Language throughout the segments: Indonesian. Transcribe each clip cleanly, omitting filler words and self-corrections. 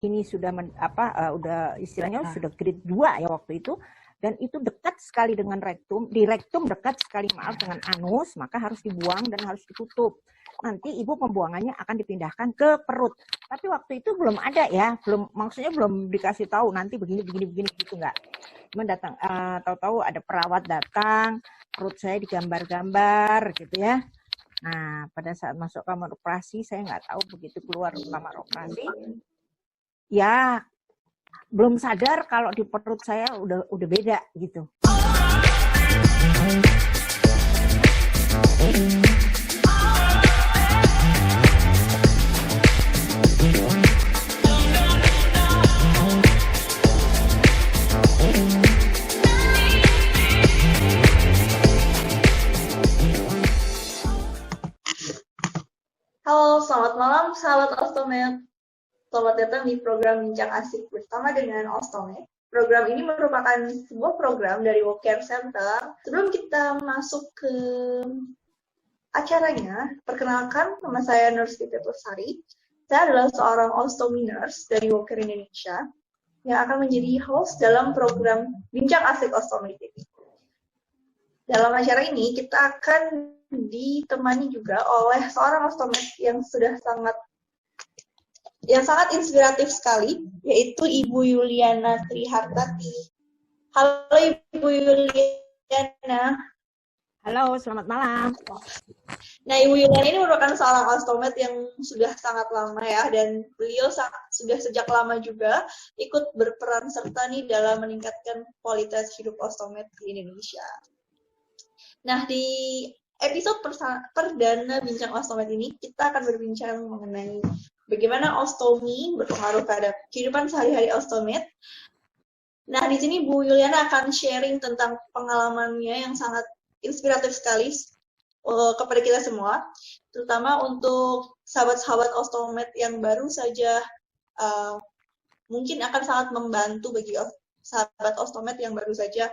ini sudah udah istilahnya sudah grade 2 ya waktu itu, dan itu dekat sekali dengan rektum, di rektum dekat sekali dengan anus, maka harus dibuang dan harus ditutup. Nanti ibu pembuangannya akan dipindahkan ke perut. Tapi waktu itu belum ada ya, maksudnya belum dikasih tahu nanti begini gitu enggak. Cuman datang, tahu-tahu ada perawat datang, perut saya digambar-gambar gitu ya. Nah, pada saat masuk kamar operasi, saya nggak tahu begitu keluar kamar operasi, ya belum sadar kalau di perut saya udah beda gitu. Halo, selamat malam sahabat Ostomed. Selamat datang di program Bincang Asik bersama dengan Ostomed. Program ini merupakan sebuah program dari WOCare Center. Sebelum kita masuk ke acaranya, perkenalkan nama saya Nurse Titi Sari. Saya adalah seorang ostomi nurse dari WOCare Indonesia yang akan menjadi host dalam program Bincang Asik Ostomed TV. Dalam acara ini kita akan ditemani juga oleh seorang ostomed yang sangat inspiratif sekali, yaitu Ibu Yuliana Trihartati. Halo Ibu Yuliana. Halo, selamat malam. Nah, Ibu Yuliana ini merupakan seorang ostomed yang sudah sangat lama ya, dan beliau sudah sejak lama juga ikut berperan serta nih dalam meningkatkan kualitas hidup ostomed di Indonesia. Nah, di episode perdana Bincang Ostomed ini, kita akan berbincang mengenai bagaimana ostomi berpengaruh pada kehidupan sehari-hari ostomed. Nah, di sini Bu Yuliana akan sharing tentang pengalamannya yang sangat inspiratif sekali kepada kita semua, terutama untuk sahabat-sahabat ostomed yang baru saja mungkin akan sangat membantu bagi sahabat ostomed yang baru saja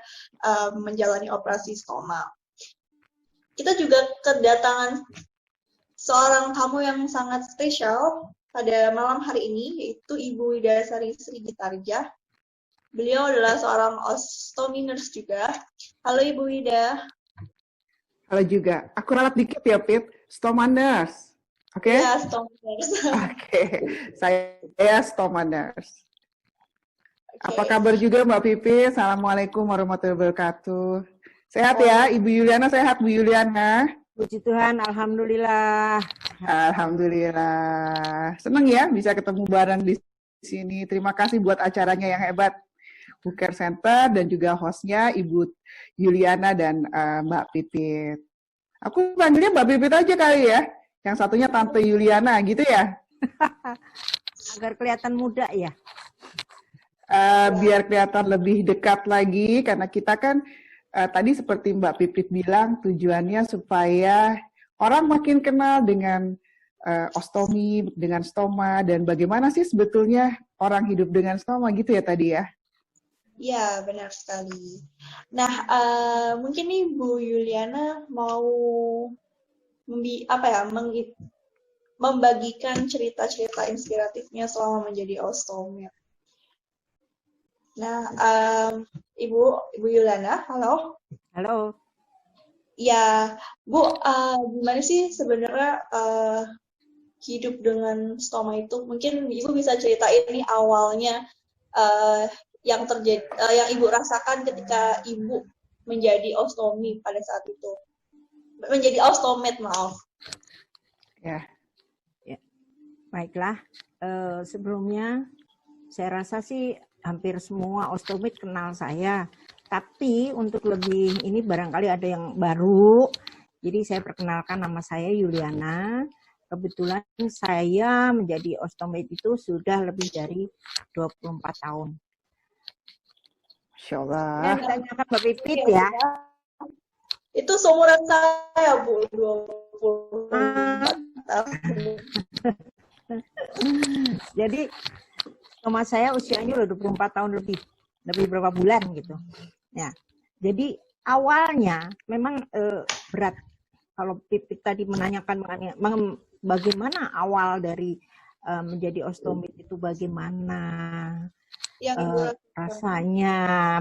menjalani operasi stoma. Kita juga kedatangan seorang tamu yang sangat spesial pada malam hari ini, yaitu Ibu Widasari Srigitarja. Beliau adalah seorang ostomi nurse juga. Halo Ibu Wida. Halo juga. Aku ralat dikit ya, Pip. Stoma nurse. Oke? Ya, stoma nurse. Oke. Saya stoma nurse. Apa kabar juga Mbak Pipi? Assalamualaikum warahmatullahi wabarakatuh. Sehat ya, Ibu Yuliana, sehat Bu Yuliana? Puji Tuhan, Alhamdulillah. Alhamdulillah. Senang ya bisa ketemu bareng di sini. Terima kasih buat acaranya yang hebat. WOCare Center dan juga hostnya Ibu Yuliana dan Mbak Pipit. Aku panggilnya Mbak Pipit aja kali ya. Yang satunya Tante Yuliana gitu ya. Agar kelihatan muda ya. Biar kelihatan lebih dekat lagi karena kita kan tadi seperti Mbak Pipit bilang, tujuannya supaya orang makin kenal dengan ostomi, dengan stoma, dan bagaimana sih sebetulnya orang hidup dengan stoma gitu ya tadi ya? Ya, benar sekali. Nah, mungkin nih Bu Yuliana mau membagikan cerita-cerita inspiratifnya selama menjadi ostomi. Nah, Ibu Yuliana, halo. Halo. Ya, Bu, gimana sih sebenarnya hidup dengan stoma itu? Mungkin Ibu bisa ceritain ini awalnya yang terjadi, yang Ibu rasakan ketika Ibu menjadi ostomi pada saat itu. Menjadi ostomed, maaf. Ya. Baiklah. Sebelumnya saya rasa sih hampir semua ostomed kenal saya. Tapi untuk lebih ini barangkali ada yang baru. Jadi saya perkenalkan, nama saya Yuliana. Kebetulan saya menjadi ostomed itu sudah lebih dari 24 tahun. Masya Allah. Dan tanyakan Mbak Pipit ya. Itu seumuran saya, Bu. 24 tahun. Jadi sama saya usianya udah 24 tahun lebih berapa bulan gitu. Ya, jadi awalnya memang berat. Kalau Pipit tadi menanyakan bagaimana awal dari menjadi ostomit itu bagaimana, Yang Ibu rasanya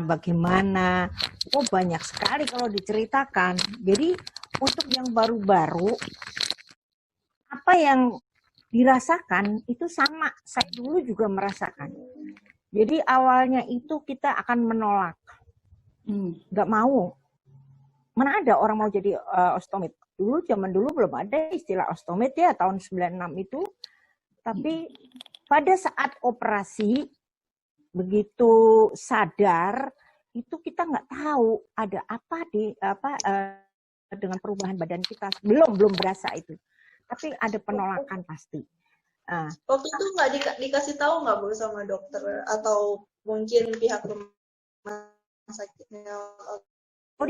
bagaimana. Oh, banyak sekali kalau diceritakan. Jadi untuk yang baru-baru, apa yang dirasakan itu sama. Saya dulu juga merasakan. Jadi awalnya itu kita akan menolak, nggak mau. Mana ada orang mau jadi ostomit? Dulu, zaman dulu belum ada istilah ostomit ya, tahun 96 itu. Tapi pada saat operasi, begitu sadar, itu kita nggak tahu ada apa dengan perubahan badan kita. Belum berasa itu. Tapi ada penolakan pasti. Waktu itu nggak dikasih tahu nggak Bu sama dokter atau mungkin pihak rumah sakitnya? Oh,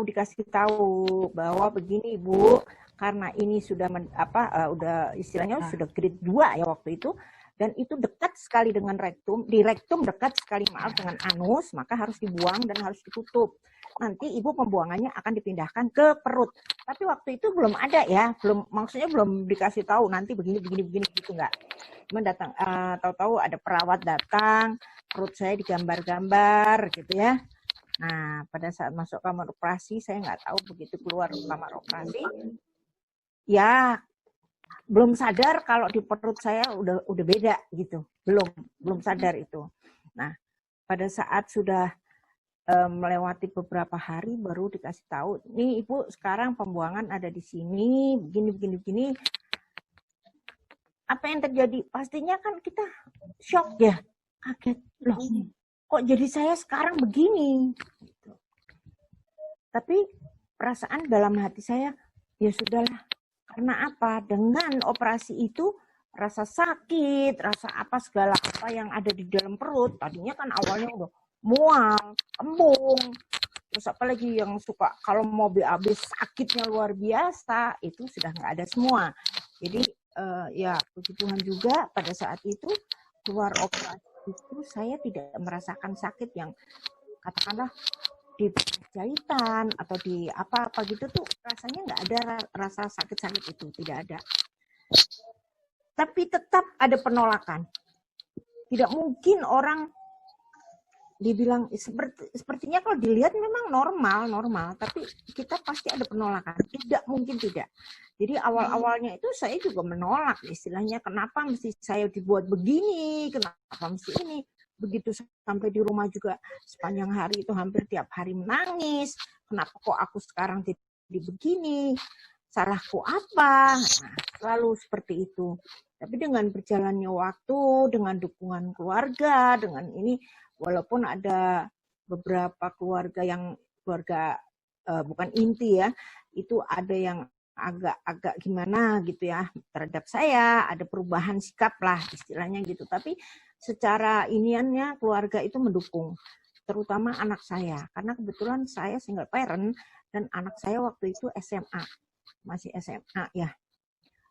dikasih tahu bahwa begini Ibu, karena ini sudah udah istilahnya sudah grade 2 ya waktu itu, dan itu dekat sekali dengan rektum, di rektum dekat sekali dengan anus, maka harus dibuang dan harus ditutup. Nanti Ibu pembuangannya akan dipindahkan ke perut. Tapi waktu itu belum ada ya, maksudnya belum dikasih tahu nanti begini gitu enggak. Cuma datang, tahu-tahu ada perawat datang, perut saya digambar-gambar gitu ya. Nah, pada saat masuk kamar operasi, saya nggak tahu, begitu keluar kamar operasi, ya belum sadar kalau di perut saya udah beda gitu, belum sadar itu. Nah, pada saat sudah melewati beberapa hari baru dikasih tahu, nih Ibu sekarang pembuangan ada di sini, begini. Apa yang terjadi? Pastinya kan kita shock ya, kaget loh. Kok jadi saya sekarang begini? Tapi perasaan dalam hati saya, ya sudahlah. Karena apa? Dengan operasi itu, rasa sakit, rasa apa segala apa yang ada di dalam perut. Tadinya kan awalnya udah mual, kembung. Terus apalagi yang suka kalau mau BAB sakitnya luar biasa, itu sudah nggak ada semua. Jadi ya puji Tuhan juga pada saat itu keluar operasi itu saya tidak merasakan sakit yang katakanlah di jahitan atau di apa-apa gitu tuh, rasanya nggak ada rasa sakit-sakit itu, tidak ada. Tapi tetap ada penolakan. Tidak mungkin orang dibilang sepertinya kalau dilihat memang normal, tapi kita pasti ada penolakan. Tidak mungkin tidak. Jadi awal-awalnya itu saya juga menolak, istilahnya kenapa mesti saya dibuat begini, kenapa mesti ini. Begitu sampai di rumah juga sepanjang hari itu hampir tiap hari menangis. Kenapa kok aku sekarang jadi begini? Salahku apa? Nah, selalu seperti itu. Tapi dengan berjalannya waktu, dengan dukungan keluarga, dengan ini, walaupun ada beberapa keluarga bukan inti ya, itu ada yang agak gimana gitu ya terhadap saya, ada perubahan sikap lah istilahnya gitu. Tapi secara iniannya keluarga itu mendukung, terutama anak saya, karena kebetulan saya single parent dan anak saya waktu itu masih SMA ya.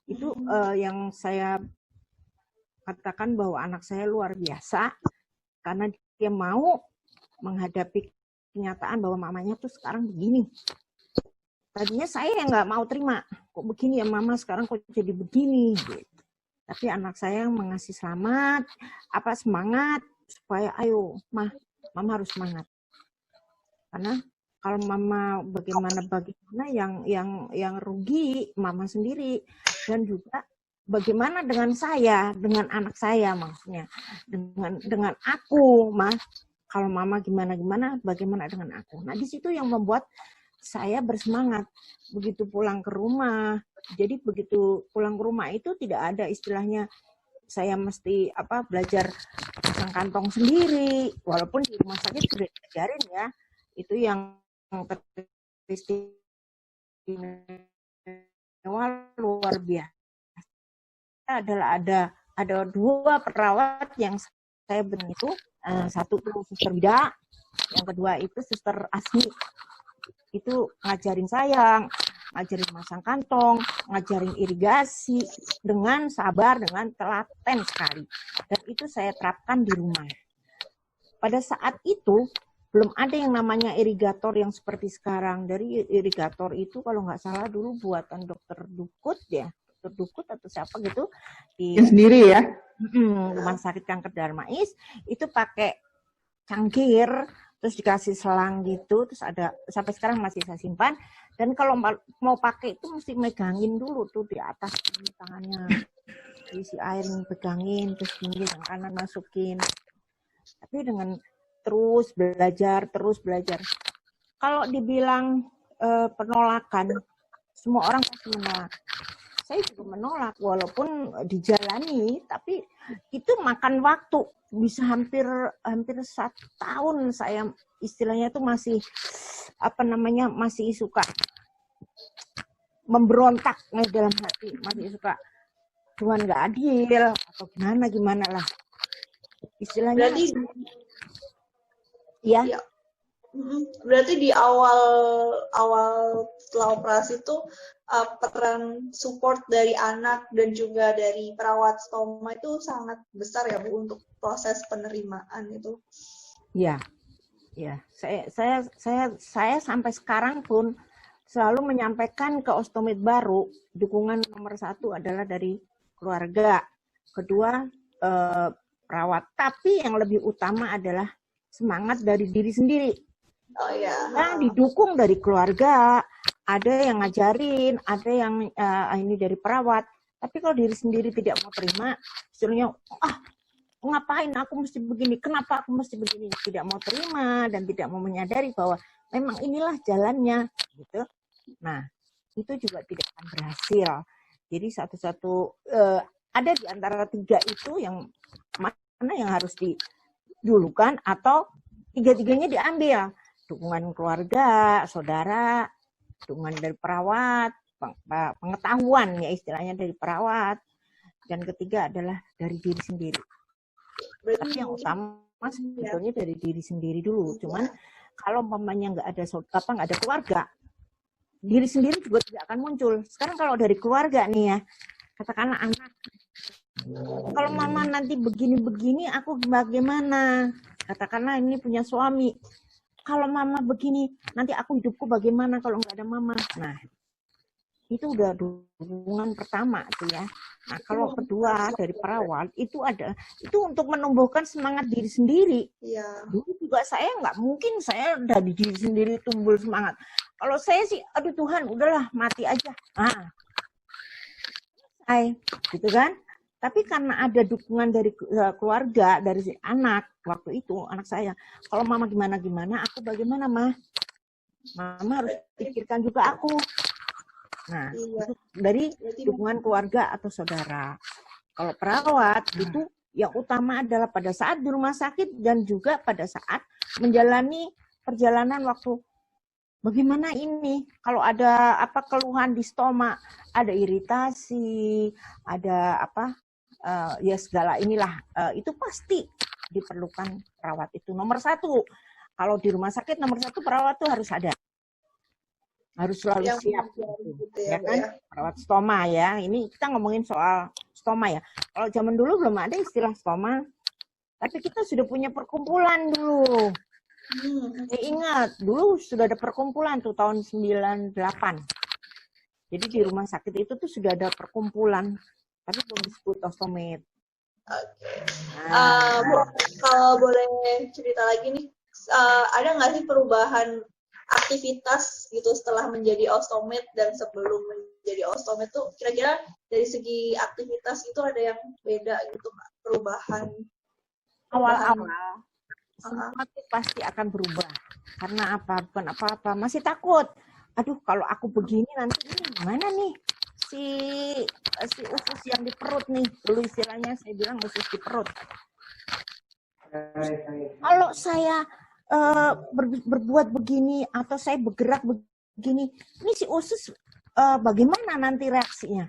Itu yang saya katakan bahwa anak saya luar biasa karena dia mau menghadapi kenyataan bahwa mamanya tuh sekarang begini. Tadinya saya yang nggak mau terima, kok begini ya mama sekarang kok jadi begini. Gitu. Tapi anak saya mengasih semangat supaya ayo mama harus semangat. Karena kalau mama bagaimana yang rugi mama sendiri, dan juga bagaimana dengan saya, dengan anak saya maksudnya, dengan aku, kalau mama gimana bagaimana dengan aku. Nah, di situ yang membuat saya bersemangat begitu pulang ke rumah. Jadi begitu pulang ke rumah itu tidak ada istilahnya saya mesti belajar pasang kantong sendiri, walaupun di rumah sakit sudah diajarin ya. Itu yang luar biasa adalah ada 2 perawat yang saya benar itu, satu itu Suster Wida, yang kedua itu Suster Asmi. Itu ngajarin saya, ngajarin masang kantong, ngajarin irigasi dengan sabar, dengan telaten sekali. Dan itu saya terapkan di rumah. Pada saat itu belum ada yang namanya irigator yang seperti sekarang. Dari irigator itu kalau nggak salah dulu buatan Dokter Dukut ya. Dr. Dukut atau siapa gitu di sendiri ya. Rumah Sakit Kanker Darmais itu pakai cangkir terus dikasih selang gitu, terus ada sampai sekarang masih saya simpan. Dan kalau mau pakai itu mesti megangin dulu tuh di atas tangannya, isi air pegangin, terus kiri dan kanan masukin. Tapi dengan terus belajar. Kalau dibilang penolakan, semua orang pasti menolak. Saya juga menolak, walaupun dijalani, tapi itu makan waktu. Bisa hampir 1 tahun saya istilahnya itu masih masih suka memberontak dalam hati, masih suka Tuhan nggak adil atau gimana lah istilahnya. Berarti ya. Berarti di awal setelah operasi itu peran support dari anak dan juga dari perawat stoma itu sangat besar ya Bu untuk proses penerimaan itu. Iya. Ya, saya sampai sekarang pun selalu menyampaikan ke ostomed baru, dukungan nomor 1 adalah dari keluarga, kedua perawat, tapi yang lebih utama adalah semangat dari diri sendiri. Oh ya. Nah, didukung dari keluarga, ada yang ngajarin, ada yang ini dari perawat. Tapi kalau diri sendiri tidak mau terima, istilahnya, ngapain aku mesti begini, kenapa aku mesti begini, tidak mau terima dan tidak mau menyadari bahwa memang inilah jalannya, gitu. Nah, itu juga tidak akan berhasil. Jadi ada di antara 3 itu yang mana yang harus didulukan atau 3-tiganya diambil. Dukungan keluarga, saudara, dukungan dari perawat, pengetahuan ya istilahnya dari perawat, dan ketiga adalah dari diri sendiri. Tapi yang utama sebetulnya dari diri sendiri dulu. Cuman kalau umpamanya nggak ada keluarga, diri sendiri juga tidak akan muncul. Sekarang kalau dari keluarga nih ya, katakanlah anak, kalau mama nanti begini-begini, aku bagaimana? Katakanlah ini punya suami. Kalau mama begini, nanti aku hidupku bagaimana kalau nggak ada mama? Nah, itu udah dukungan pertama tuh ya. Nah, kalau kedua dari perawat itu untuk menumbuhkan semangat diri sendiri. Iya. Dulu juga saya nggak mungkin saya dari diri sendiri tumbuh semangat. Kalau saya sih, aduh Tuhan, udahlah mati aja. Gitu kan? Tapi karena ada dukungan dari keluarga, dari si anak, waktu itu anak saya, kalau mama gimana-gimana, aku bagaimana, Mama harus pikirkan juga aku. Nah, itu dari dukungan keluarga atau saudara. Kalau perawat, itu yang utama adalah pada saat di rumah sakit dan juga pada saat menjalani perjalanan waktu bagaimana ini, kalau ada keluhan di stoma, ada iritasi, ada ya segala inilah, itu pasti diperlukan perawat itu nomor 1. Kalau di rumah sakit nomor 1 perawat tuh harus ada, harus selalu siap, ya kan? Perawat stoma ya. Ini kita ngomongin soal stoma ya. Kalau zaman dulu belum ada istilah stoma, tapi kita sudah punya perkumpulan dulu. Ingat, dulu sudah ada perkumpulan tuh tahun 98. Jadi di rumah sakit itu tuh sudah ada perkumpulan, tapi belum disebut ostomed. Bu, kalau boleh cerita lagi nih, ada nggak sih perubahan aktivitas gitu setelah menjadi ostomed dan sebelum menjadi ostomed tuh kira-kira dari segi aktivitas itu ada yang beda gitu Kak, perubahan? Awal-awal semua itu pasti akan berubah. Karena apa? Bukan apa-apa, masih takut. Aduh, kalau aku begini nanti ini gimana nih? Si usus yang di perut nih, dulu istilahnya saya bilang usus di perut. Kalau saya berbuat begini atau saya bergerak begini, ini si usus bagaimana nanti reaksinya?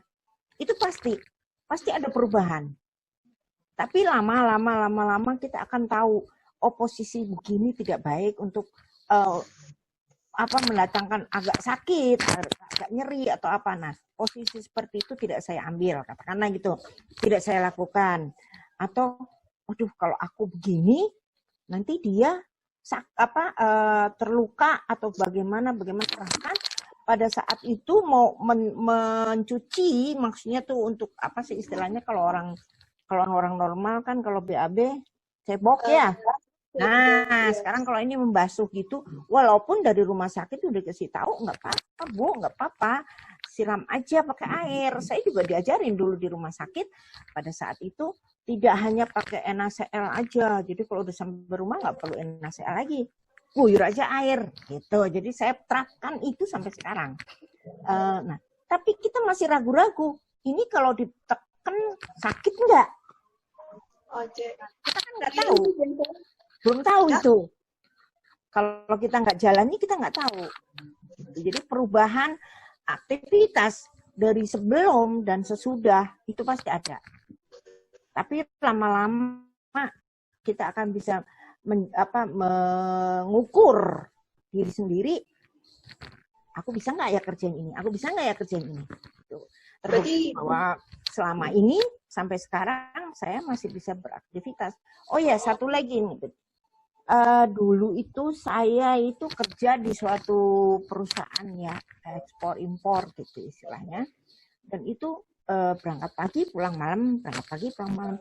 Itu pasti ada perubahan. Tapi lama-lama kita akan tahu posisi begini tidak baik untuk mendatangkan agak sakit, agak nyeri atau apa. Nah, posisi seperti itu tidak saya ambil, katakanlah gitu, tidak saya lakukan. Atau, waduh, kalau aku begini, nanti dia terluka atau bagaimana bahkan pada saat itu mau mencuci, maksudnya tuh untuk apa sih istilahnya kalau orang normal kan kalau BAB cebok ya. Nah, sekarang kalau ini membasuh gitu, walaupun dari rumah sakit udah kasih tahu nggak apa-apa, Bu, nggak apa-apa, siram aja pakai air. Saya juga diajarin dulu di rumah sakit pada saat itu tidak hanya pakai NaCl aja. Jadi kalau udah sampai rumah nggak perlu NaCl lagi, guyur aja air gitu. Jadi saya terapkan itu sampai sekarang. Nah, tapi kita masih ragu-ragu. Ini kalau ditekan sakit nggak? Kita kan nggak tahu. Belum tahu itu. Kalau kita nggak jalani, kita nggak tahu. Jadi perubahan aktivitas dari sebelum dan sesudah itu pasti ada. Tapi lama-lama kita akan bisa mengukur diri sendiri. Aku bisa nggak ya kerjain ini? Aku bisa nggak ya kerjain ini? Terbukti bahwa selama ini sampai sekarang saya masih bisa beraktivitas. Oh ya, satu lagi nih. Dulu itu saya itu kerja di suatu perusahaan ya, ekspor impor gitu istilahnya, dan itu berangkat pagi pulang malam, berangkat pagi pulang malam.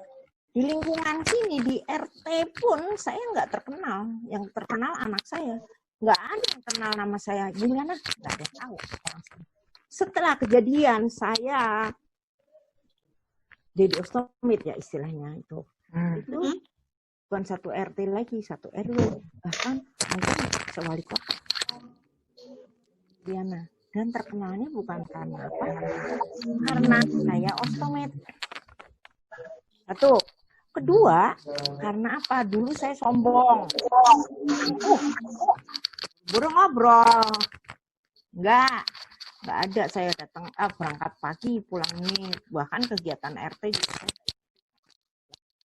Di lingkungan sini di RT pun saya nggak terkenal, yang terkenal anak saya, nggak ada yang kenal nama saya, gimana? Nggak ada yang tahu orang sini. Setelah kejadian saya jadi ostomit ya istilahnya itu bukan satu RT lagi, satu RW, bahkan mungkin sewali kota. Diana. Dan terkenalnya bukan karena apa? Karena saya ostomit. Satu. Kedua, karena apa? Dulu saya sombong. Baru ngobrol. Enggak ada saya datang berangkat pagi, pulang ini, bahkan kegiatan RT juga.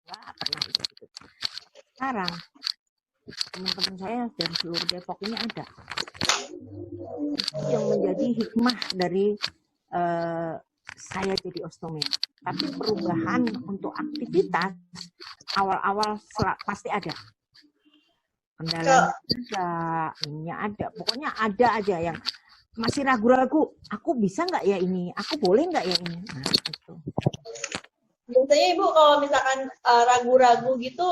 Enggak pernah itu. Sekarang teman-teman saya dari seluruh Depok ini ada yang menjadi hikmah dari saya jadi ostomit. Tapi perubahan untuk aktivitas awal-awal pasti ada. Kendalanya ada, ininya ada. Pokoknya ada aja yang masih ragu-ragu. Aku bisa nggak ya ini? Aku boleh nggak ya ini? Nah, itu. Biasanya Ibu kalau misalkan ragu-ragu gitu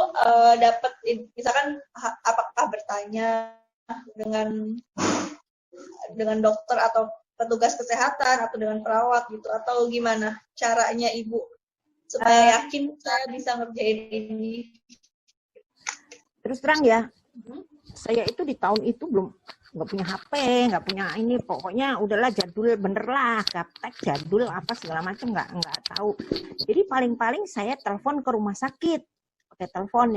dapat misalkan apakah bertanya dengan dokter atau petugas kesehatan atau dengan perawat gitu atau gimana caranya Ibu supaya yakin saya bisa ngerjain ini? Terus terang ya, saya itu di tahun itu belum nggak punya HP, nggak punya ini, pokoknya udahlah jadul bener lah, gaptek jadul apa segala macam nggak tahu. Jadi paling-paling saya telepon ke rumah sakit, pakai telepon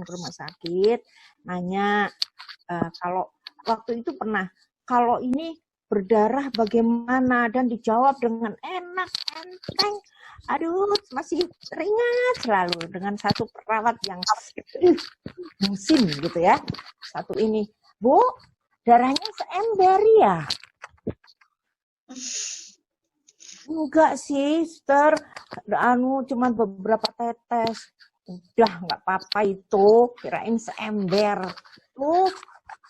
ke rumah sakit, nanya kalau waktu itu pernah kalau ini berdarah bagaimana dan dijawab dengan enak enteng. Aduh, masih teringat selalu dengan satu perawat yang musim gitu ya. Satu ini, Bu, darahnya seember ya? Enggak sih, Sister. Cuma beberapa tetes. Udah, nggak apa-apa itu. Kirain seember. Tuh,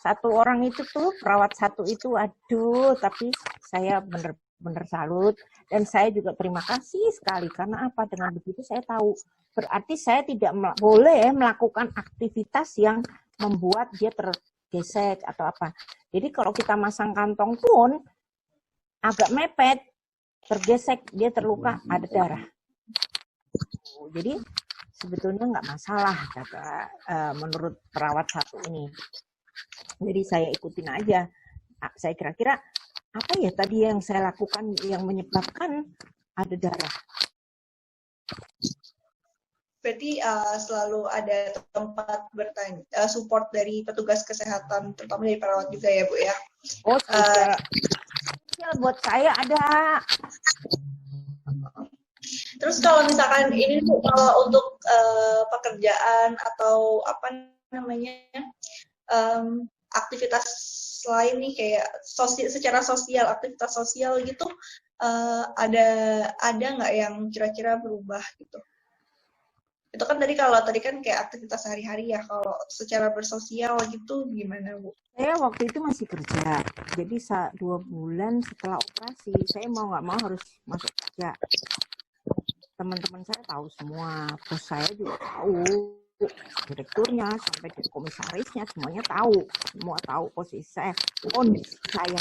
satu orang itu tuh, perawat satu itu, aduh, tapi saya bener-bener salut. Dan saya juga terima kasih sekali. Karena apa? Dengan begitu saya tahu. Berarti saya tidak boleh melakukan aktivitas yang membuat dia tergesek atau apa. Jadi kalau kita masang kantong pun agak mepet, tergesek, dia terluka, ada darah. Jadi sebetulnya nggak masalah kata menurut perawat satu ini. Jadi saya ikutin aja. Saya kira-kira apa ya tadi yang saya lakukan yang menyebabkan ada darah. Berarti selalu ada tempat bertanya, support dari petugas kesehatan, terutama dari perawat juga ya Bu ya? Oh, buat saya ada. Terus kalau misalkan ini Bu, kalau untuk pekerjaan atau apa namanya aktivitas lain nih kayak secara sosial, aktivitas sosial gitu, ada nggak yang kira-kira berubah gitu? Itu kan tadi kan kayak aktivitas sehari-hari ya. Kalau secara bersosial gitu gimana, Bu? Saya waktu itu masih kerja, jadi 2 bulan setelah operasi, saya mau nggak mau harus masuk kerja. Teman-teman saya tahu semua, bos saya juga tahu, direkturnya sampai ke komisarisnya semuanya tahu, semua tahu posisi saya sekarang.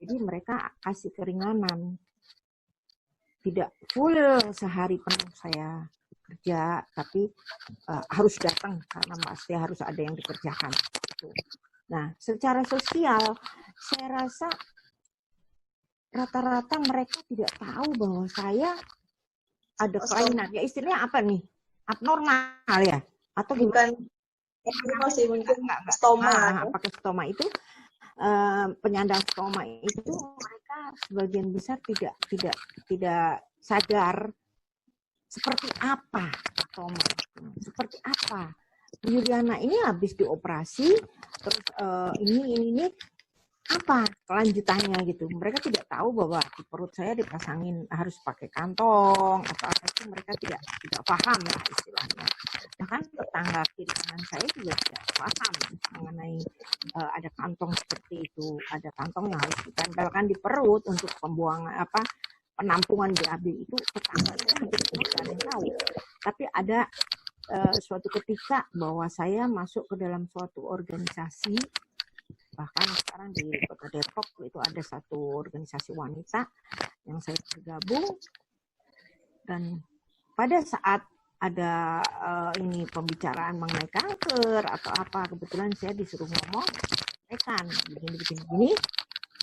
Jadi mereka kasih keringanan, tidak full sehari penuh saya kerja, tapi harus datang karena pasti harus ada yang dikerjakan. Nah, secara sosial, saya rasa rata-rata mereka tidak tahu bahwa saya ada kelainan. Ya istilahnya apa nih? Abnormal ya? Atau bukan sih, mungkin stoma. Pakai stoma itu, penyandang stoma itu mereka sebagian besar tidak sadar seperti apa stoma, seperti apa. Bu Yuliana ini habis dioperasi, terus ini apa kelanjutannya gitu. Mereka tidak tahu bahwa di perut saya dipasangin harus pakai kantong atau apa itu, mereka tidak paham ya istilahnya. Bahkan tetangga kiri kanan saya juga tidak paham mengenai ada kantong seperti itu, ada kantong yang harus ditempelkan di perut untuk pembuangan penampungan BAB itu. Tetangga saya hampir tidak ada yang tahu. Tapi ada suatu ketika bahwa saya masuk ke dalam suatu organisasi, bahkan sekarang di Kota Depok itu ada satu organisasi wanita yang saya bergabung, dan pada saat ada ini pembicaraan mengenai kanker atau apa, kebetulan saya disuruh ngomong, kan begini,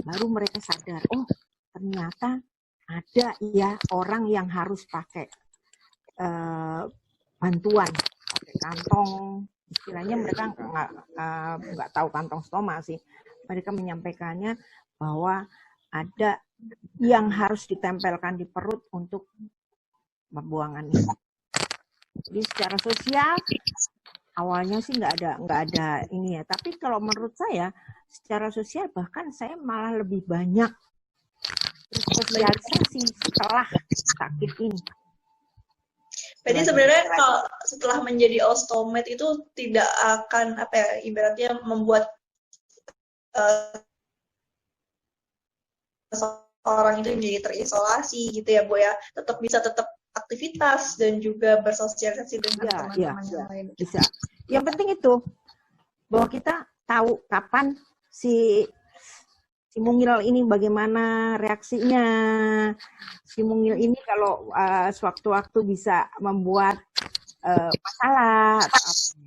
baru mereka sadar, oh ternyata ada ya orang yang harus pakai bantuan, pakai kantong. Istilahnya mereka nggak tahu kantong stoma sih. Mereka menyampaikannya bahwa ada yang harus ditempelkan di perut untuk pembuangan ini. Jadi secara sosial awalnya sih nggak ada ini ya. Tapi kalau menurut saya secara sosial bahkan saya malah lebih banyak sosialisasi setelah sakit ini. Jadi sebenarnya kalau setelah menjadi ostomed itu tidak akan ibaratnya membuat orang itu menjadi terisolasi gitu ya, Bu ya. Tetap aktivitas dan juga bersosialisasi dengan teman-teman yang lain. Bisa. Yang penting itu bahwa kita tahu kapan si mungil ini bagaimana reaksinya. Si mungil ini kalau sewaktu-waktu bisa membuat masalah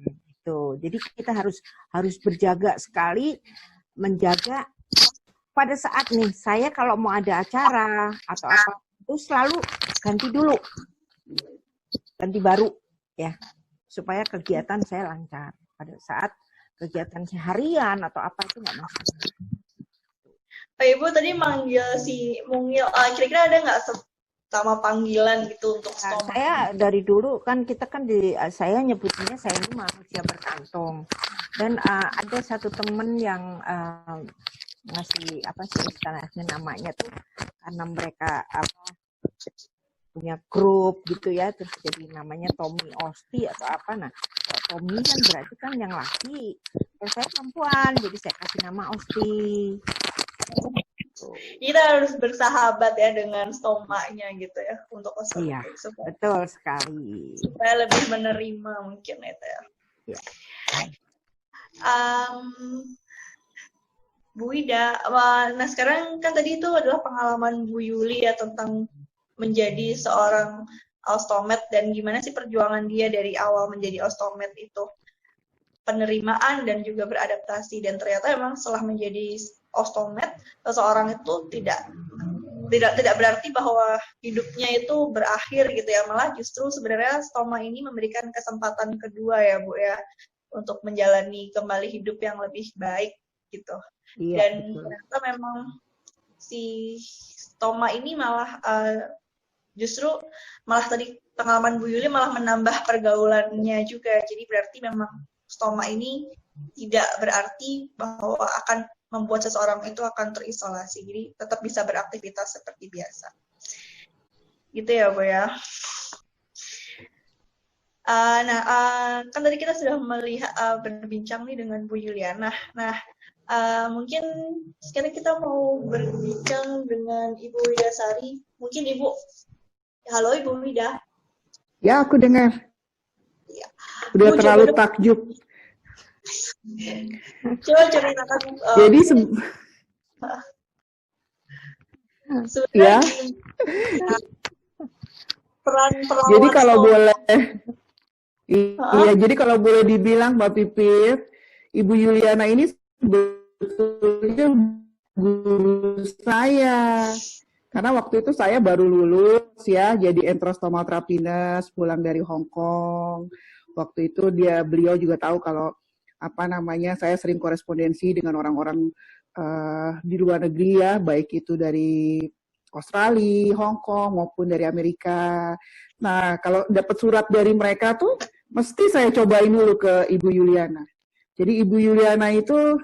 gitu. Jadi kita harus berjaga sekali, menjaga pada saat nih saya kalau mau ada acara atau apa itu selalu ganti baru ya, supaya kegiatan saya lancar. Pada saat kegiatan seharian atau apa itu nggak masalah. Pak Ibu tadi manggil si mungil, kira-kira ada nggak sama panggilan gitu untuk stoma? Saya dari dulu kan saya nyebutnya saya ini manusia berkantong, dan ada satu temen yang ngasih apa sih istilahnya namanya tuh, karena mereka punya grup gitu ya, terus jadi namanya Tommy Osti atau apa. Nah Tommy kan berarti kan yang laki, kalau saya perempuan jadi saya kasih nama Osti. Kita harus bersahabat ya dengan stomanya gitu ya untuk ostomed. Iya, betul sekali. Supaya lebih menerima mungkin itu ya. Iya. Bu Ida, nah sekarang kan tadi itu adalah pengalaman Bu Yuli ya tentang menjadi seorang ostomed dan gimana sih perjuangan dia dari awal menjadi ostomed itu, penerimaan dan juga beradaptasi. Dan ternyata memang setelah menjadi ostomed, seseorang itu tidak berarti bahwa hidupnya itu berakhir gitu ya, malah justru sebenarnya stoma ini memberikan kesempatan kedua ya Bu ya, untuk menjalani kembali hidup yang lebih baik gitu. Iya, dan ternyata memang si stoma ini malah justru tadi pengalaman Bu Yuli malah menambah pergaulannya juga. Jadi berarti memang stoma ini tidak berarti bahwa akan membuat seseorang itu akan terisolasi. Jadi tetap bisa beraktivitas seperti biasa. Gitu ya, Bu ya. Kan tadi kita sudah melihat berbincang nih dengan Bu Yuliana. Nah, mungkin sekarang kita mau berbincang dengan Ibu Widasari. Mungkin Ibu, halo Ibu Wida. Ya, aku dengar. Ya. Udah Bu, terlalu takjub. Coba ceritakan. Jadi sebenarnya ya. peran Jadi kalau boleh, iya, jadi kalau boleh dibilang Mbak Pipit, Ibu Yuliana ini sebetulnya guru saya. Karena waktu itu saya baru lulus ya, jadi enterostomal-terapi nurse, pulang dari Hong Kong. Waktu itu beliau juga tahu kalau saya sering korespondensi dengan orang-orang di luar negeri ya, baik itu dari Australia, Hong Kong maupun dari Amerika. Nah, kalau dapat surat dari mereka tuh mesti saya cobain dulu ke Ibu Yuliana. Jadi Ibu Yuliana itu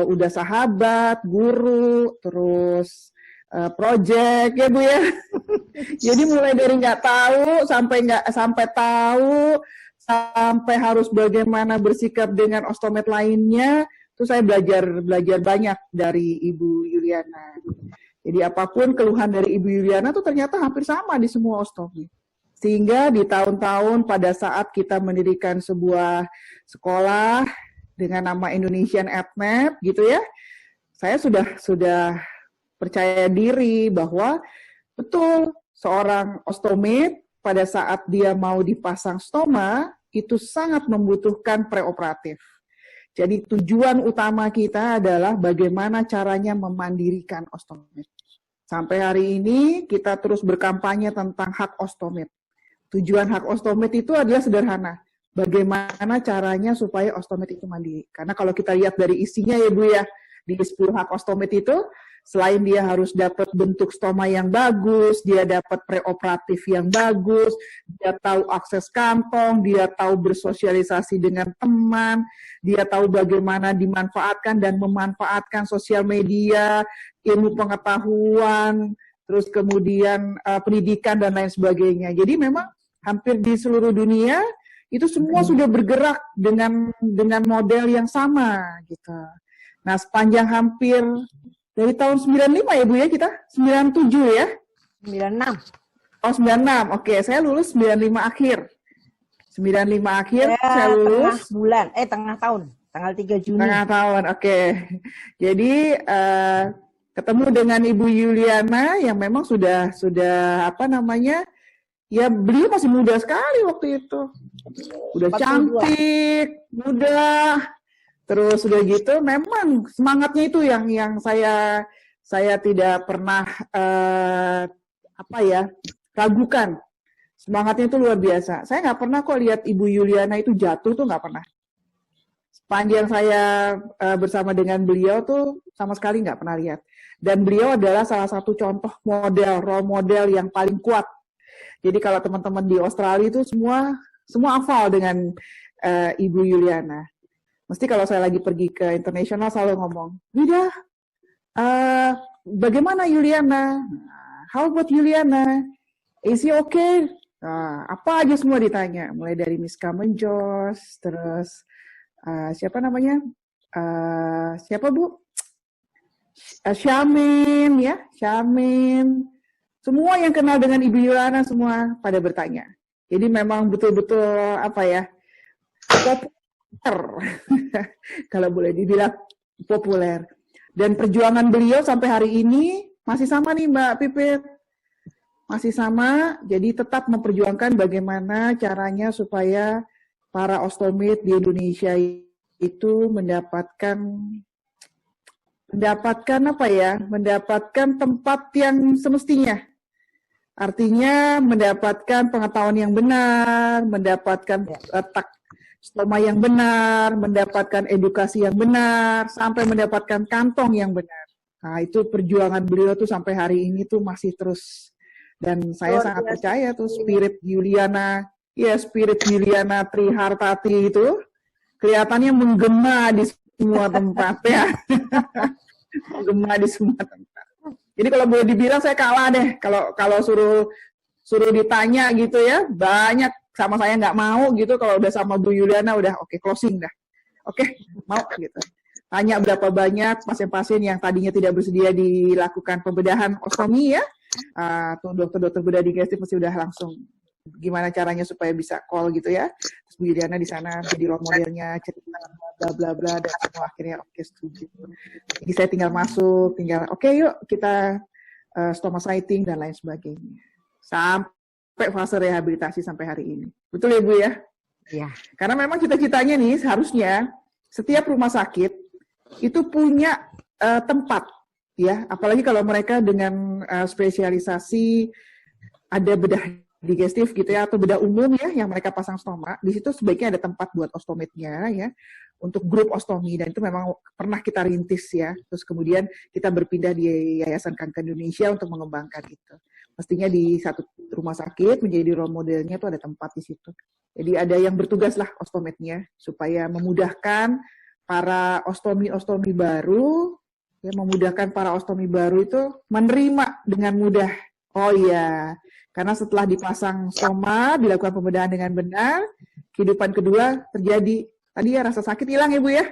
udah sahabat, guru, terus project ya Bu ya. Jadi mulai dari nggak tahu sampai tahu, sampai harus bagaimana bersikap dengan ostomed lainnya, itu saya belajar banyak dari Ibu Yuliana. Jadi apapun keluhan dari Ibu Yuliana tuh ternyata hampir sama di semua ostomed. Sehingga di tahun-tahun pada saat kita mendirikan sebuah sekolah dengan nama Indonesian AdNet gitu ya, saya sudah percaya diri bahwa betul seorang ostomed pada saat dia mau dipasang stoma itu sangat membutuhkan preoperatif. Jadi tujuan utama kita adalah bagaimana caranya memandirikan ostomed. Sampai hari ini kita terus berkampanye tentang hak ostomed. Tujuan hak ostomed itu adalah sederhana. Bagaimana caranya supaya ostomed itu mandiri. Karena kalau kita lihat dari isinya ya Bu ya, di 10 hak ostomed itu, selain dia harus dapat bentuk stoma yang bagus, dia dapat preoperatif yang bagus, dia tahu akses kantong, dia tahu bersosialisasi dengan teman, dia tahu bagaimana dimanfaatkan dan memanfaatkan sosial media, ilmu pengetahuan, terus kemudian pendidikan dan lain sebagainya. Jadi memang hampir di seluruh dunia itu semua sudah bergerak dengan model yang sama gitu. Nah, sepanjang hampir dari tahun 95 ya Bu ya kita? 97 ya? 96. Oh, 96. Oke, saya lulus 95 akhir. 95 akhir saya lulus. Tengah tahun. Tanggal 3 Juni. Tengah tahun, oke. Jadi ketemu dengan Ibu Yuliana yang memang sudah ya beliau masih muda sekali waktu itu. Udah 42. Cantik, muda. Terus udah gitu memang semangatnya itu yang saya tidak pernah ragukan. Semangatnya itu luar biasa. Saya nggak pernah kok lihat Ibu Yuliana itu jatuh tuh nggak pernah. Sepanjang saya bersama dengan beliau tuh sama sekali nggak pernah lihat. Dan beliau adalah salah satu contoh role model yang paling kuat. Jadi kalau teman-teman di Australia itu semua hafal dengan Ibu Yuliana. Mesti kalau saya lagi pergi ke internasional selalu ngomong, Wida, bagaimana Yuliana? How about Yuliana? Is he okay? Apa aja semua ditanya, mulai dari Miss Kamenjos, terus siapa namanya? Siapa Bu? Syamin, ya, Syamin. Semua yang kenal dengan Ibu Yuliana semua pada bertanya. Jadi memang betul-betul populer. Kalau boleh dibilang populer. Dan perjuangan beliau sampai hari ini masih sama nih Mbak Pipit. Masih sama, jadi tetap memperjuangkan bagaimana caranya supaya para ostomed di Indonesia itu mendapatkan tempat yang semestinya. Artinya mendapatkan pengetahuan yang benar, mendapatkan letak stoma yang benar, mendapatkan edukasi yang benar, sampai mendapatkan kantong yang benar. Nah, itu perjuangan beliau tuh sampai hari ini tuh masih terus. Dan saya sangat percaya tuh spirit Yuliana Trihartati itu kelihatannya menggema di semua tempat ya. Menggema di semua tempat. Jadi kalau boleh dibilang saya kalah deh kalau suruh suruh ditanya gitu ya, banyak sama saya nggak mau gitu, kalau udah sama Bu Yuliana udah oke, closing dah. Oke, mau gitu. Tanya berapa banyak pasien-pasien yang tadinya tidak bersedia dilakukan pembedahan ostomi ya, tuh dokter-dokter bedah digestif pasti udah langsung gimana caranya supaya bisa call gitu ya. Terus Bu Yuliana di sana jadi role modelnya, cerita bla bla bla, dan semua akhirnya oke, setuju. Jadi saya tinggal masuk, oke yuk kita stoma sighting dan lain sebagainya. Sampai fase rehabilitasi sampai hari ini. Betul ya Bu ya? Iya. Karena memang cita-citanya nih seharusnya setiap rumah sakit itu punya tempat ya, apalagi kalau mereka dengan spesialisasi ada bedah digestif gitu ya, atau bedah umum ya yang mereka pasang stoma, di situ sebaiknya ada tempat buat ostometnya ya, untuk grup ostomi, dan itu memang pernah kita rintis ya. Terus kemudian kita berpindah di Yayasan Kanker Indonesia untuk mengembangkan itu. Mestinya di satu rumah sakit menjadi role modelnya itu ada tempat di situ. Jadi ada yang bertugas lah ostometnya supaya memudahkan para ostomi baru, ya, memudahkan para ostomi baru itu menerima dengan mudah. Oh iya, karena setelah dipasang stoma, dilakukan pembedahan dengan benar, kehidupan kedua terjadi. Tadi ya rasa sakit hilang ya Bu ya?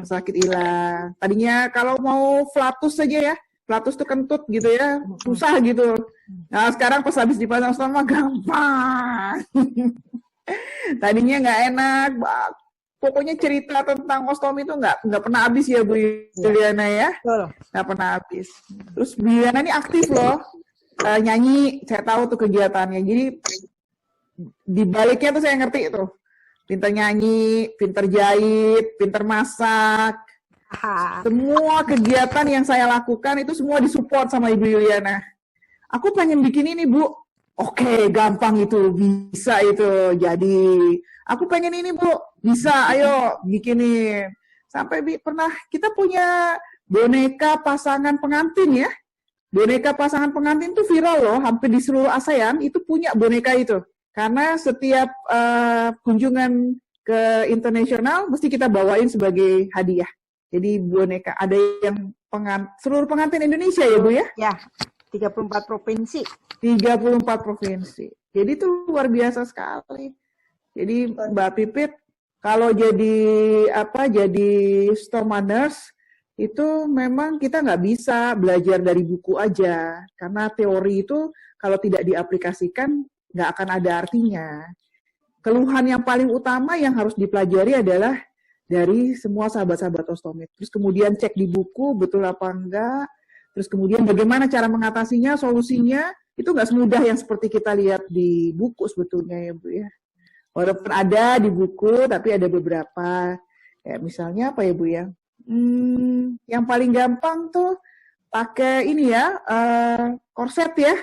Sakit hilang. Tadinya kalau mau flatus saja ya, flatus tuh kentut gitu ya, susah gitu. Nah sekarang pas habis dipasang stoma gampang. Tadinya nggak enak, pokoknya cerita tentang ostomi itu nggak pernah habis ya Bu Yuliana ya? Nggak pernah habis. Terus Bu Yuliana ini aktif loh. Nyanyi, saya tahu tuh kegiatannya. Jadi di baliknya tuh saya ngerti tuh. Pinter nyanyi, pinter jahit, pinter masak. Semua kegiatan yang saya lakukan itu semua disupport sama Ibu Yuliana. Aku pengen bikin ini Bu. Oke, gampang itu, bisa itu. Jadi, aku pengen ini Bu, bisa, ayo bikinin. Sampai pernah kita punya boneka pasangan pengantin ya. Boneka pasangan pengantin itu viral loh, hampir di seluruh ASEAN itu punya boneka itu. Karena setiap kunjungan ke internasional mesti kita bawain sebagai hadiah. Jadi boneka, ada yang seluruh pengantin Indonesia ya Bu ya? Ya, 34 provinsi. 34 provinsi. Jadi itu luar biasa sekali. Jadi Mbak Pipit, kalau jadi stoma nurse, itu memang kita nggak bisa belajar dari buku aja, karena teori itu kalau tidak diaplikasikan nggak akan ada artinya. Keluhan yang paling utama yang harus dipelajari adalah dari semua sahabat-sahabat ostomet. Terus kemudian cek di buku betul apa enggak, terus kemudian bagaimana cara mengatasinya, solusinya, itu nggak semudah yang seperti kita lihat di buku sebetulnya ya Bu ya. Walaupun ada di buku, tapi ada beberapa, ya misalnya apa ya Bu ya, yang paling gampang tuh pakai ini ya, korset ya.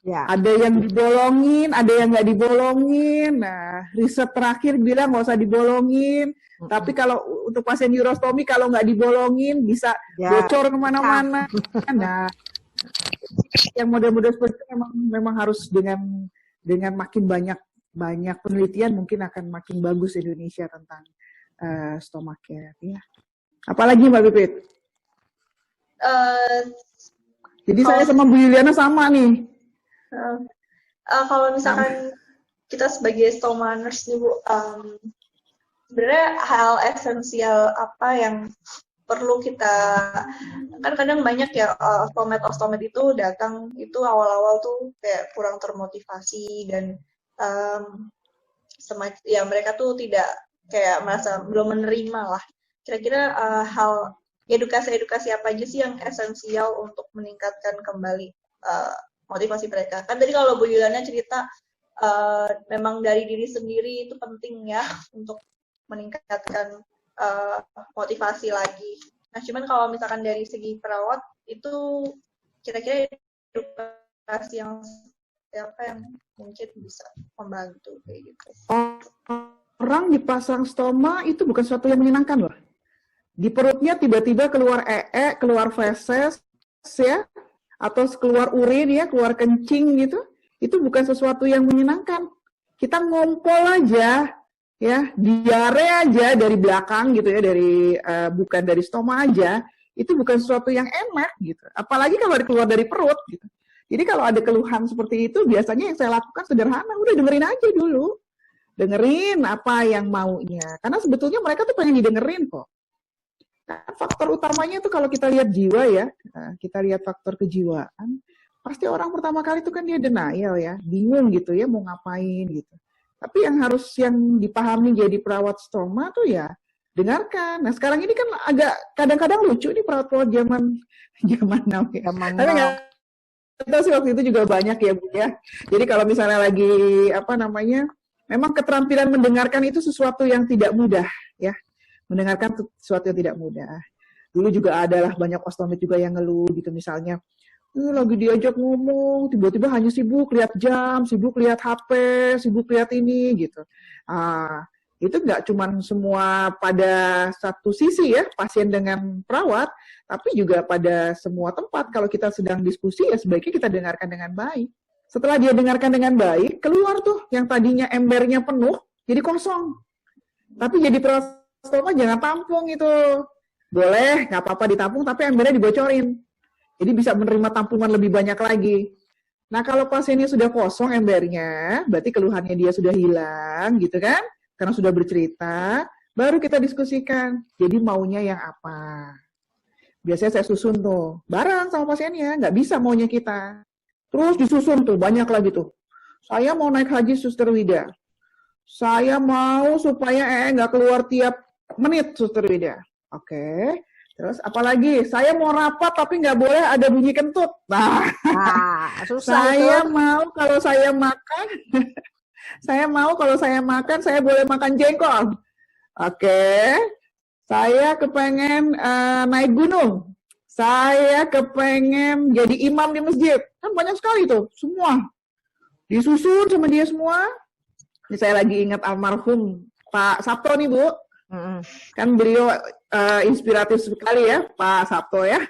Ya. Ada yang dibolongin, ada yang nggak dibolongin. Nah, riset terakhir bilang nggak usah dibolongin. Tapi kalau untuk pasien urostomi, kalau nggak dibolongin bisa bocor kemana-mana. Nah, yang model-model seperti itu memang harus dengan makin banyak penelitian mungkin akan makin bagus Indonesia tentang stomach care. Ya. Apalagi Mbak Pipit? Jadi saya sama Bu Yuliana sama nih. Kalau misalkan kita sebagai stoma nurse nih Bu, sebenarnya hal esensial apa yang perlu kita, kan kadang banyak ya ostomet itu datang itu awal-awal tuh kayak kurang termotivasi dan ya mereka tuh tidak kayak merasa belum menerima lah. Kira-kira hal edukasi apa aja sih yang esensial untuk meningkatkan kembali motivasi mereka? Kan tadi kalau Bu Yuliana cerita memang dari diri sendiri itu penting ya untuk meningkatkan motivasi lagi. Nah, cuman kalau misalkan dari segi perawat itu kira-kira edukasi yang apa yang mungkin bisa membantu kayak gitu. Orang dipasang stoma itu bukan sesuatu yang menyenangkan loh. Di perutnya tiba-tiba keluar keluar feses ya, atau keluar urin ya, keluar kencing gitu. Itu bukan sesuatu yang menyenangkan. Kita ngompol aja ya, diare aja dari belakang gitu ya, dari bukan dari stoma aja, itu bukan sesuatu yang enak gitu. Apalagi kalau keluar dari perut gitu. Jadi kalau ada keluhan seperti itu, biasanya yang saya lakukan sederhana, udah dengerin aja dulu. Dengerin apa yang maunya. Karena sebetulnya mereka tuh pengen didengerin kok. Nah, faktor utamanya tuh kalau kita lihat jiwa ya, kita lihat faktor kejiwaan, pasti orang pertama kali itu kan dia denial ya, bingung gitu ya mau ngapain gitu. Tapi yang dipahami jadi perawat stoma tuh ya dengarkan. Nah sekarang ini kan agak kadang-kadang lucu nih perawat-perawat zaman now ya. Tapi nggak tahu sih waktu itu juga banyak ya Bu ya. Jadi kalau misalnya lagi memang keterampilan mendengarkan itu sesuatu yang tidak mudah ya. Mendengarkan sesuatu yang tidak mudah. Dulu juga adalah banyak ostomit juga yang ngeluh gitu misalnya. Lagi diajak ngomong, tiba-tiba hanya sibuk lihat jam, sibuk lihat HP, sibuk lihat ini gitu. Itu nggak cuma semua pada satu sisi ya, pasien dengan perawat, tapi juga pada semua tempat. Kalau kita sedang diskusi ya sebaiknya kita dengarkan dengan baik. Setelah dia dengarkan dengan baik, keluar tuh yang tadinya embernya penuh, jadi kosong. Tapi jadi perawat stoma jangan tampung itu. Boleh, nggak apa-apa ditampung, tapi embernya dibocorin. Jadi bisa menerima tampungan lebih banyak lagi. Nah kalau pasiennya sudah kosong embernya, berarti keluhannya dia sudah hilang gitu kan, karena sudah bercerita, baru kita diskusikan. Jadi maunya yang apa? Biasanya saya susun tuh, bareng sama pasiennya, nggak bisa maunya kita. Terus disusun tuh, banyak lagi tuh. Saya mau naik haji Suster Wida. Saya mau supaya nggak keluar tiap menit Suster Wida. Oke. Terus apalagi, saya mau rapat tapi nggak boleh ada bunyi kentut. Nah, susah saya itu. mau kalau saya makan, saya boleh makan jengkol. Oke, saya kepengen naik gunung. Saya kepengen jadi imam di masjid. Kan banyak sekali tuh, semua. Disusun sama dia semua. Ini saya lagi ingat almarhum Pak Sabto nih Bu. Kan beliau inspiratif sekali ya Pak Sabto ya,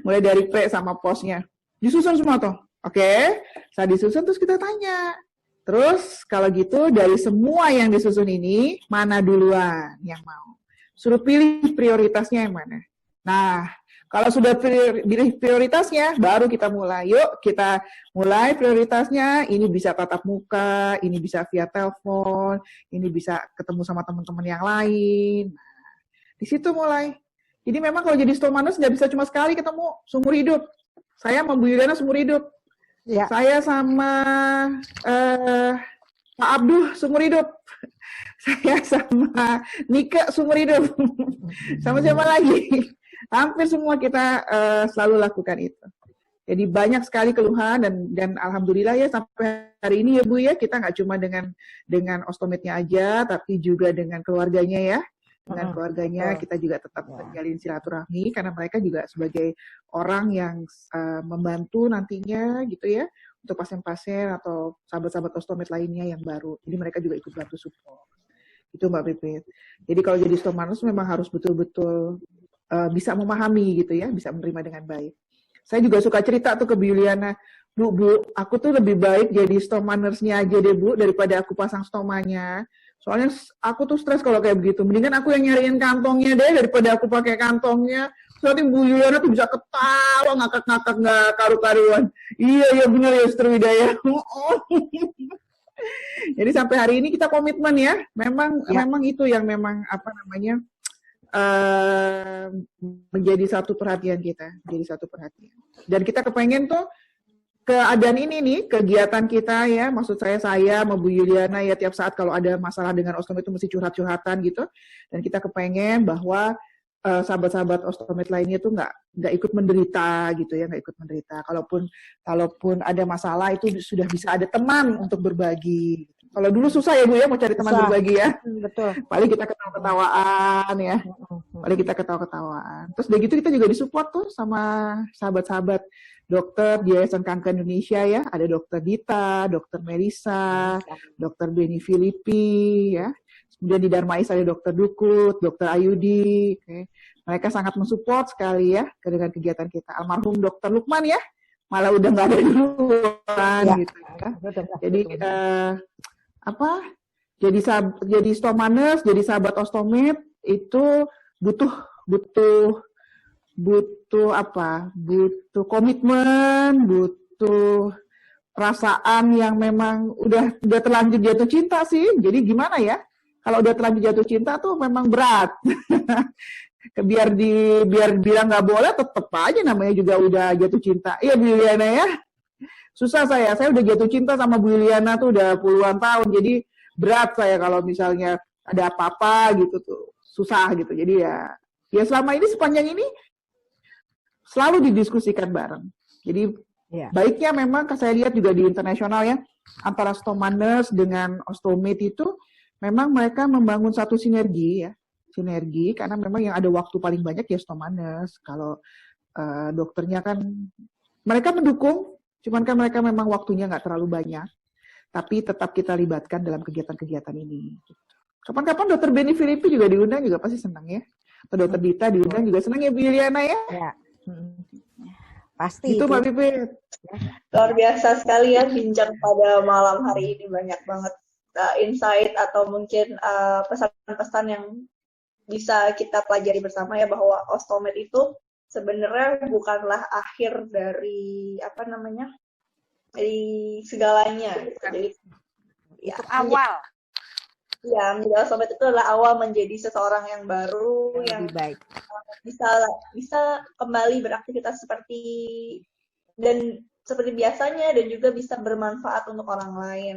mulai dari P sama posnya disusun semua tuh. Oke, saya disusun terus kita tanya, terus kalau gitu dari semua yang disusun ini mana duluan yang mau, suruh pilih prioritasnya yang mana. Nah kalau sudah pilih prioritasnya, baru kita mulai. Yuk kita mulai prioritasnya. Ini bisa tatap muka, ini bisa via telepon, ini bisa ketemu sama teman-teman yang lain. Nah, di situ mulai. Jadi memang kalau jadi stomanus nggak bisa cuma sekali ketemu, seumur hidup. Saya sama Bu Yuliana seumur hidup. Ya. Saya sama Pak Abduh seumur hidup. Saya sama Nika seumur hidup. Sama siapa lagi? Hampir semua kita selalu lakukan itu. Jadi banyak sekali keluhan dan alhamdulillah ya sampai hari ini ya Bu ya, kita nggak cuma dengan ostomitnya aja, tapi juga dengan keluarganya ya. Dengan keluarganya kita juga tetap menjalin silaturahmi karena mereka juga sebagai orang yang membantu nantinya gitu ya untuk pasien-pasien atau sahabat-sahabat ostomit lainnya yang baru. Jadi mereka juga ikut bantu support. Itu Mbak Pipit. Jadi kalau jadi stomanus memang harus betul-betul bisa memahami gitu ya, bisa menerima dengan baik. Saya juga suka cerita tuh ke Bu Yuliana, Bu, aku tuh lebih baik jadi stoma nurse-nya aja deh Bu, daripada aku pasang stomanya. Soalnya aku tuh stres kalau kayak begitu. Mendingan aku yang nyariin kantongnya deh, daripada aku pakai kantongnya. Soalnya Bu Yuliana tuh bisa ketawa, ngakak-ngakak, nggak karu-karuan. Iya benar ya, Suster Widaya. Jadi sampai hari ini kita komitmen ya, memang itu yang memang menjadi satu perhatian kita, menjadi satu perhatian. Dan kita kepengen tuh keadaan ini nih, kegiatan kita ya, maksud saya sama Bu Yuliana ya tiap saat kalau ada masalah dengan ostomit itu mesti curhat-curhatan gitu. Dan kita kepengen bahwa sahabat-sahabat ostomit lainnya tuh nggak ikut menderita gitu ya, nggak ikut menderita. Kalaupun ada masalah itu sudah bisa ada teman untuk berbagi. Kalau dulu susah ya Bu ya mau cari teman berbagi ya. Betul. Paling kita ketawa-ketawaan ya. Paling kita ketawa-ketawaan. Terus dari gitu kita juga disupport tuh sama sahabat-sahabat dokter di Yayasan Kanker Indonesia ya. Ada Dokter Dita, Dokter Melisa, Dokter Beni Filipi ya. Kemudian di Darmais ada Dokter Dukut, Dokter Ayudi. Okay. Mereka sangat mensupport sekali ya dengan kegiatan kita. Almarhum Dokter Lukman ya. Malah udah nggak ada duluan gitu ya. Jadi jadi stomanus, jadi sahabat ostomit itu butuh komitmen, butuh butuh perasaan yang memang udah terlanjur jatuh cinta sih. Jadi gimana ya? Kalau udah terlanjur jatuh cinta tuh memang berat. biar bilang nggak boleh, tetep aja namanya juga udah jatuh cinta. Iya Bu Yuliana ya. Susah saya udah jatuh cinta sama Bu Yuliana tuh udah puluhan tahun. Jadi berat saya kalau misalnya ada apa-apa gitu tuh susah gitu. Jadi ya selama ini sepanjang ini selalu didiskusikan bareng. Jadi baiknya memang saya lihat juga di internasional ya, antara Stomanes dengan Ostomate itu memang mereka membangun satu sinergi ya. Sinergi karena memang yang ada waktu paling banyak ya Stomanes. Kalau dokternya kan mereka mendukung, cuman kan mereka memang waktunya nggak terlalu banyak. Tapi tetap kita libatkan dalam kegiatan-kegiatan ini. Kapan-kapan dokter Beni Filipi juga diundang juga pasti senang ya. Atau dokter Dita diundang juga senang ya Bu Yuliana ya. Pasti itu Mbak Pipit. Luar biasa sekali ya bincang pada malam hari ini, banyak banget insight atau mungkin pesan-pesan yang bisa kita pelajari bersama ya, bahwa Ostomate itu sebenarnya bukanlah akhir dari dari segalanya gitu. Jadi itu awal. Ya, menjadi Ostomate itu adalah awal menjadi seseorang yang baru yang lebih baik. Bisa kembali beraktivitas seperti biasanya dan juga bisa bermanfaat untuk orang lain.